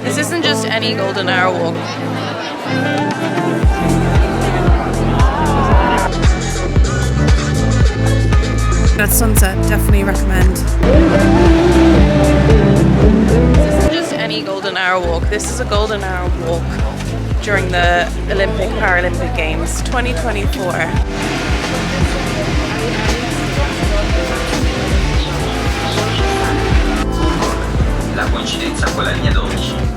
This isn't just any golden hour walk. At sunset, definitely recommend. This isn't just any golden hour walk. This is a golden hour walk during the Olympic Paralympic Games 2024. La coincidenza con la linea 12.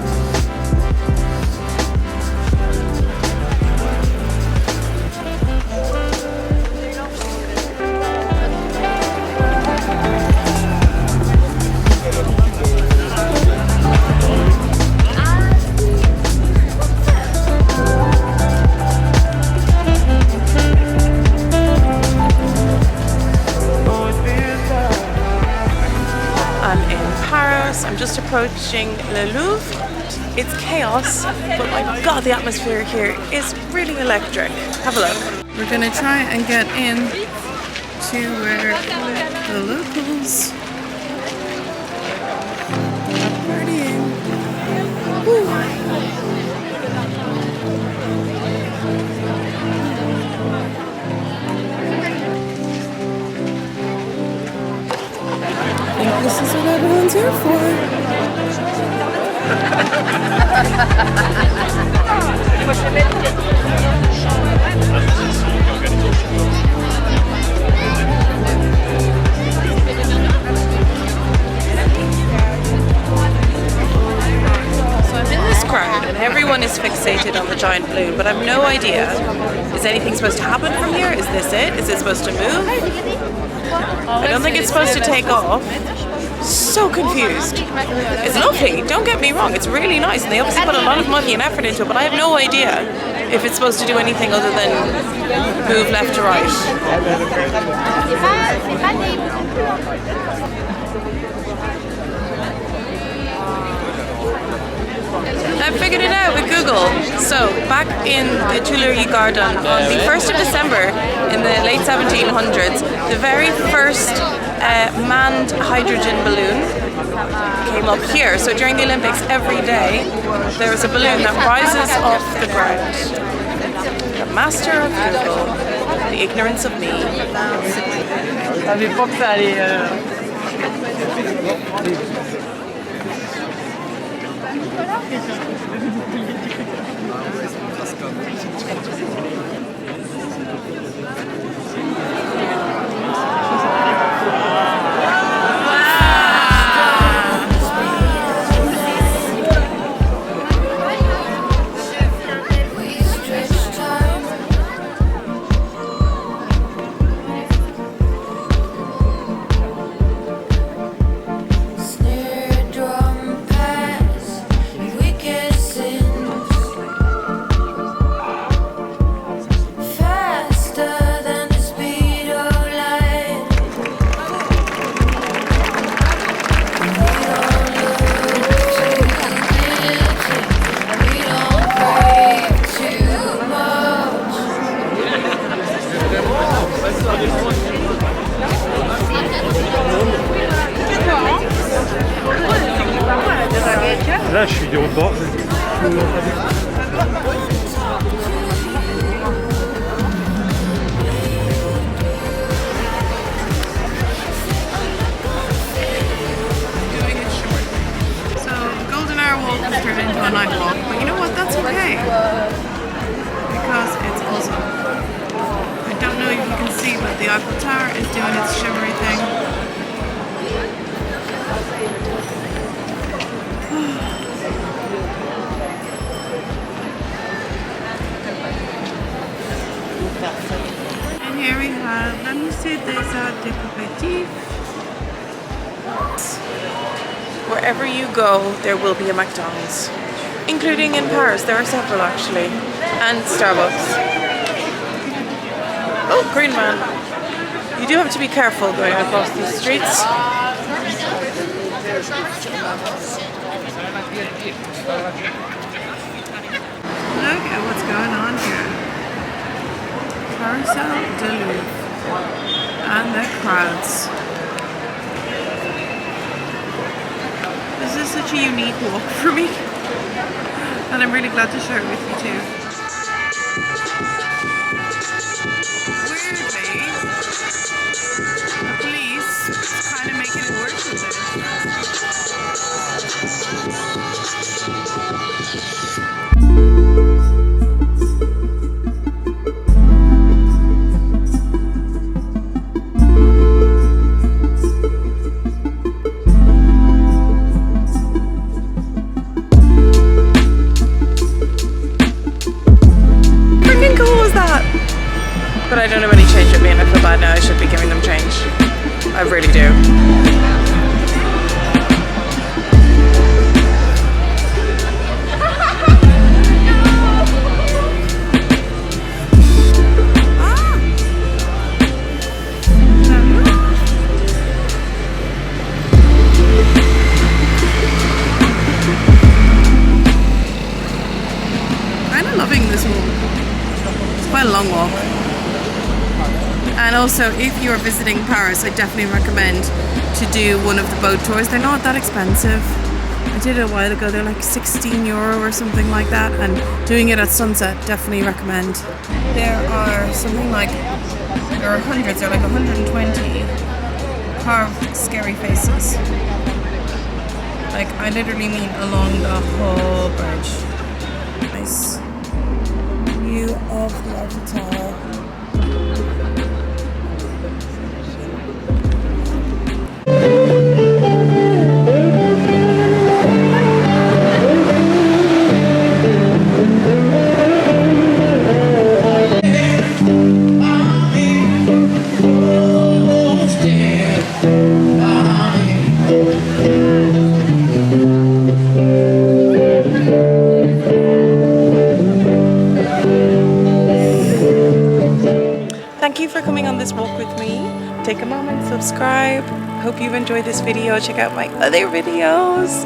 I'm just approaching Le Louvre. It's chaos, but my god, the atmosphere here is really electric. Have a look. We're gonna try and get in to where the locals are partying. Woo. This is what everyone's here for. So I'm in this crowd and everyone is fixated on the giant balloon, but I have no idea. Is anything supposed to happen from here? Is this it? Is it supposed to move? I don't think it's supposed to take off. So confused. It's lovely, don't get me wrong, it's really nice and they obviously put a lot of money and effort into it, but I have no idea if it's supposed to do anything other than move left to right. I figured it out with Google. So, back in the Tuileries Garden on the 1st of December in the late 1700s, the very first manned hydrogen balloon came up here. So during the Olympics, every day, there is a balloon that rises off the ground. The master of Google, the ignorance of me. Là, je suis au bord. Golden hour walk has turned into a night walk, but you know what? That's okay because it's awesome. I don't know if you can see, but the Eiffel Tower is doing its shimmery thing. And here we have, let me see, there's a décoratif. Wherever you go, there will be a McDonald's. Including in Paris, there are several actually. And Starbucks. Oh, green man. You do have to be careful going across these streets. Look at what's going on here. Carousel de Louvre. And the crowds. This is such a unique walk for me. And I'm really glad to share it with you too. Weirdly, the police is kind of making it worse with it. But I don't have any change with me and I feel bad now. I should be giving them change. I really do. Kind of loving this walk. It's quite a long walk. And also, if you're visiting Paris, I definitely recommend to do one of the boat tours. They're not that expensive. I did it a while ago. They're like €16 or something like that. And doing it at sunset, definitely recommend. There are something like, there are hundreds, there are like 120 carved scary faces. Like, I literally mean along the whole bridge. Nice view of the Eiffel Tower. Thank you for coming on this walk with me. Take a moment, subscribe. Hope you've enjoyed this video. Check out my other videos.